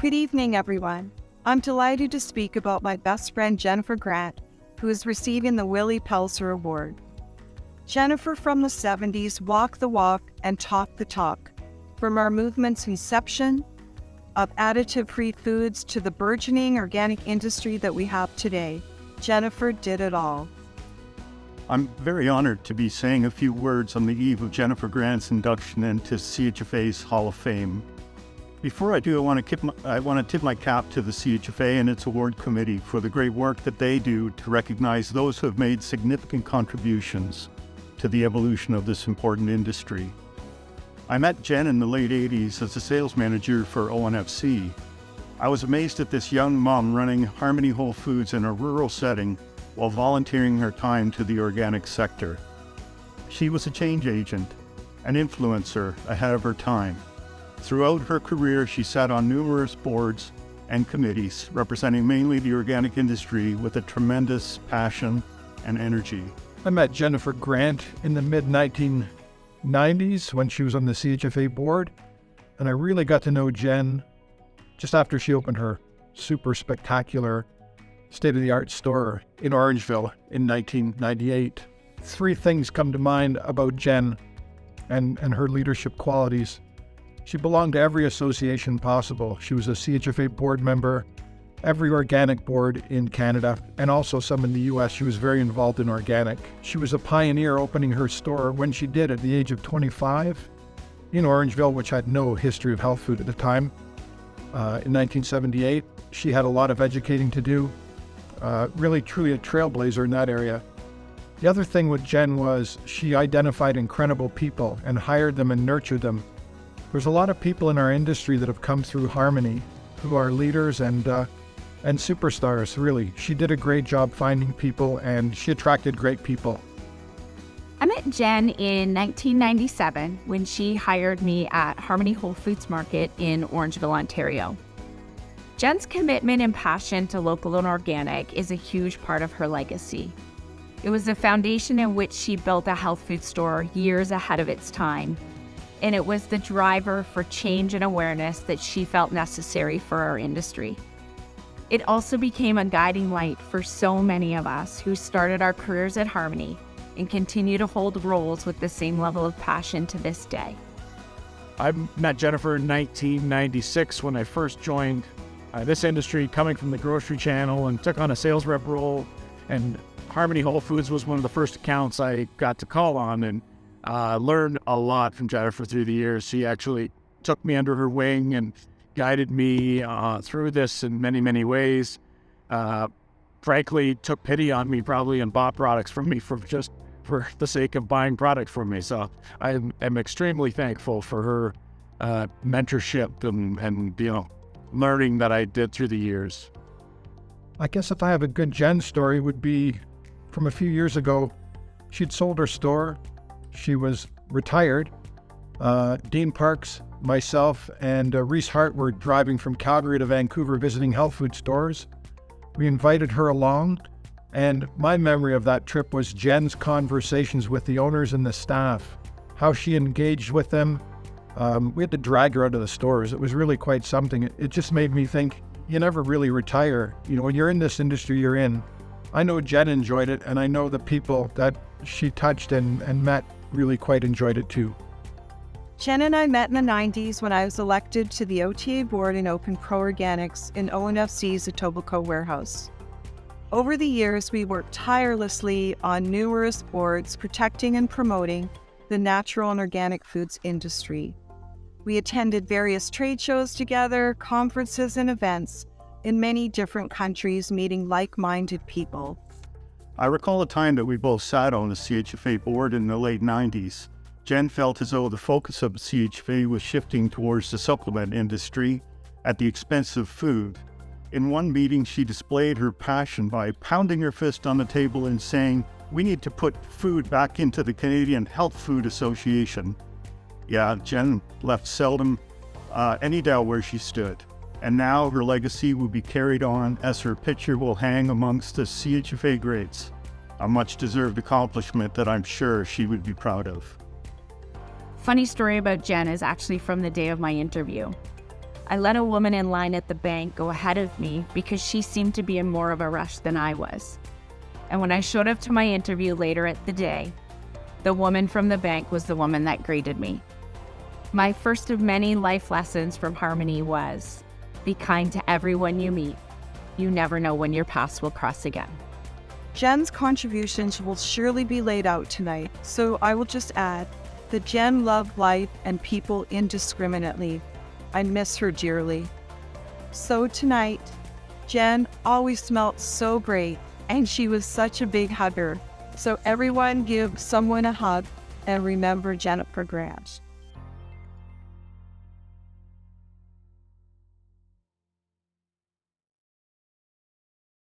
Good evening, everyone. I'm delighted to speak about my best friend Jennifer Grant, who is receiving the Willie Pelzer Award. Jennifer from the 70s walked the walk and talked the talk. From our movement's inception of additive-free foods to the burgeoning organic industry that we have today, Jennifer did it all. I'm very honored to be saying a few words on the eve of Jennifer Grant's induction into CHFA's Hall of Fame. Before I do, I want to tip my cap to the CHFA and its award committee for the great work that they do to recognize those who have made significant contributions to the evolution of this important industry. I met Jen in the late 80s as a sales manager for ONFC. I was amazed at this young mom running Harmony Whole Foods in a rural setting while volunteering her time to the organic sector. She was a change agent, an influencer ahead of her time. Throughout her career, she sat on numerous boards and committees representing mainly the organic industry with a tremendous passion and energy. I met Jennifer Grant in the mid-1990s when she was on the CHFA board, and I really got to know Jen just after she opened her super spectacular state-of-the-art store in Orangeville in 1998. Three things come to mind about Jen and her leadership qualities. She belonged to every association possible. She was a CHFA board member, every organic board in Canada, and also some in the US. She was very involved in organic. She was a pioneer opening her store when she did at the age of 25 in Orangeville, which had no history of health food at the time. In 1978, she had a lot of educating to do. Really, truly a trailblazer in that area. The other thing with Jen was she identified incredible people and hired them and nurtured them. There's a lot of people in our industry that have come through Harmony who are leaders and superstars, really. She did a great job finding people, and she attracted great people. I met Jen in 1997 when she hired me at Harmony Whole Foods Market in Orangeville, Ontario. Jen's commitment and passion to local and organic is a huge part of her legacy. It was the foundation in which she built a health food store years ahead of its time, and it was the driver for change and awareness that she felt necessary for our industry. It also became a guiding light for so many of us who started our careers at Harmony and continue to hold roles with the same level of passion to this day. I met Jennifer in 1996 when I first joined this industry, coming from the grocery channel, and took on a sales rep role. And Harmony Whole Foods was one of the first accounts I got to call on, and learned a lot from Jennifer through the years. She actually took me under her wing and guided me through this in many, many ways. Frankly, took pity on me probably and bought products from me for the sake of buying products from me. So I am extremely thankful for her mentorship and learning that I did through the years. I guess if I have a good Jen story, it would be from a few years ago. She'd sold her store. She was retired. Dean Parks, myself, and Reese Hart were driving from Calgary to Vancouver visiting health food stores. We invited her along, and my memory of that trip was Jen's conversations with the owners and the staff, how she engaged with them. We had to drag her out of the stores. It was really quite something. It just made me think, you never really retire. When you're in this industry you're in. I know Jen enjoyed it, and I know the people that she touched and met really quite enjoyed it too. Jen and I met in the 90s when I was elected to the OTA board and opened Pro Organics in ONFC's Etobicoke warehouse. Over the years, we worked tirelessly on numerous boards protecting and promoting the natural and organic foods industry. We attended various trade shows together, conferences and events in many different countries, meeting like-minded people. I recall a time that we both sat on the CHFA board in the late 90s. Jen felt as though the focus of the CHFA was shifting towards the supplement industry at the expense of food. In one meeting, she displayed her passion by pounding her fist on the table and saying, "We need to put food back into the Canadian Health Food Association." Yeah, Jen left seldom any doubt where she stood. And now her legacy will be carried on as her picture will hang amongst the CHFA greats, a much-deserved accomplishment that I'm sure she would be proud of. Funny story about Jen is actually from the day of my interview. I let a woman in line at the bank go ahead of me because she seemed to be in more of a rush than I was. And when I showed up to my interview later at the day, the woman from the bank was the woman that greeted me. My first of many life lessons from Harmony was, be kind to everyone you meet. You never know when your paths will cross again. Jen's contributions will surely be laid out tonight, so I will just add that Jen loved life and people indiscriminately. I miss her dearly. So tonight, Jen always smelled so great, and she was such a big hugger. So everyone give someone a hug and remember Jennifer Grant.